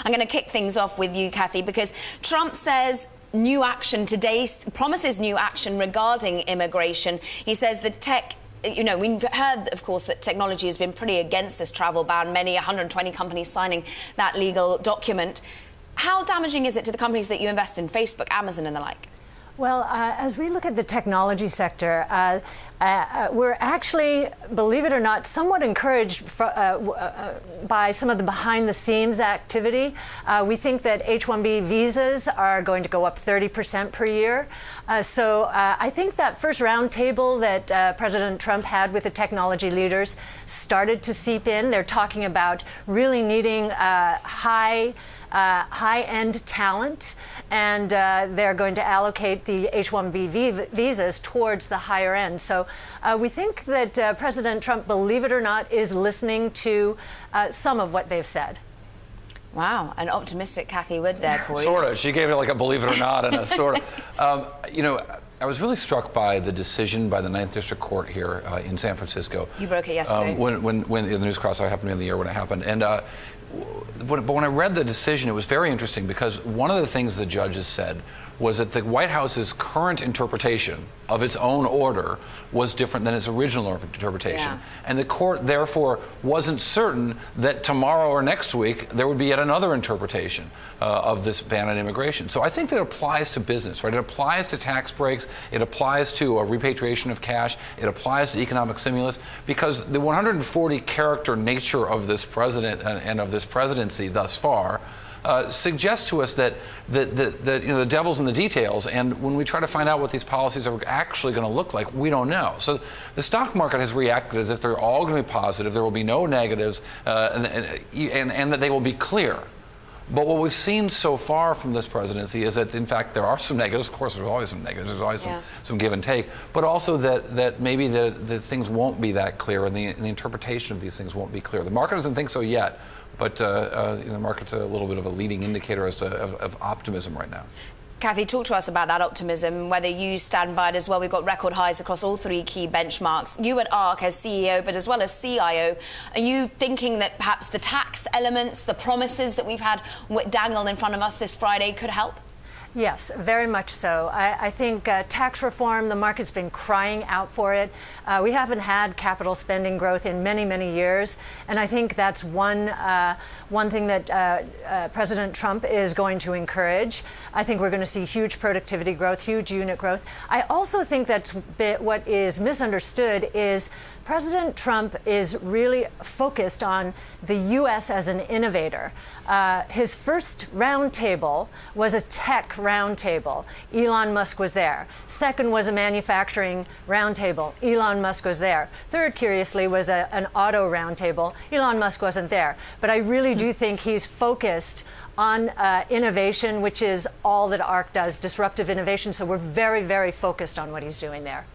I'm going to kick things off with you, Kathy, because Trump says new action today, promises new action regarding immigration. He says the tech... we've heard, of course, that technology has been pretty against this travel ban, 120 companies signing that legal document. How damaging is it to the companies that you invest in, Facebook, Amazon and the like? Well, as we look at the technology sector, we're actually, believe it or not, somewhat encouraged by some of the behind-the-scenes activity. We think that H-1B visas are going to go up 30% per year. So I think that first roundtable that President Trump had with the technology leaders started to seep in. They're talking about really needing high-end talent, and they're going to allocate the H-1B visas towards the higher end. So we think that President Trump, believe it or not, is listening to some of what they've said. Wow, an optimistic Kathy Wood there, Corey. Sort of. She gave it like a believe it or not and a sort of. I was really struck by the decision by the 9th District Court here in San Francisco. You broke it yesterday. When the news crossed, I happened to be in the air when it happened. And but when I read the decision, it was very interesting because one of the things the judges said was that the White House's current interpretation of its own order was different than its original interpretation. Yeah. And the court, therefore, wasn't certain that tomorrow or next week there would be yet another interpretation of this ban on immigration. So I think that applies to business, right? It applies to tax breaks. It applies to a repatriation of cash. It applies to economic stimulus because the 140-character nature of this president and of this presidency thus far suggests to us that the devil's in the details, and when we try to find out what these policies are actually going to look like, we don't know. So the stock market has reacted as if they're all going to be positive, there will be no negatives, and that they will be clear. But what we've seen so far from this presidency is that, in fact, there are some negatives. Of course, there's always some negatives. There's always some give and take. But also that maybe the things won't be that clear, and the interpretation of these things won't be clear. The market doesn't think so yet, but the market's a little bit of a leading indicator of optimism right now. Kathy, talk to us about that optimism, whether you stand by it as well. We've got record highs across all three key benchmarks. You at ARK as CEO, but as well as CIO, are you thinking that perhaps the tax elements, the promises that we've had dangled in front of us this Friday could help? Yes, very much so. I think tax reform, the market's been crying out for it. We haven't had capital spending growth in many, many years. And I think that's one thing that President Trump is going to encourage. I think we're going to see huge productivity growth, huge unit growth. I also think that's what is misunderstood is President Trump is really focused on the U.S. as an innovator. His first roundtable was a tech roundtable. Elon Musk was there. Second was a manufacturing roundtable. Elon Musk was there. Third, curiously, was an auto roundtable. Elon Musk wasn't there. But I really do think he's focused on innovation, which is all that ARK does, disruptive innovation. So we're very, very focused on what he's doing there.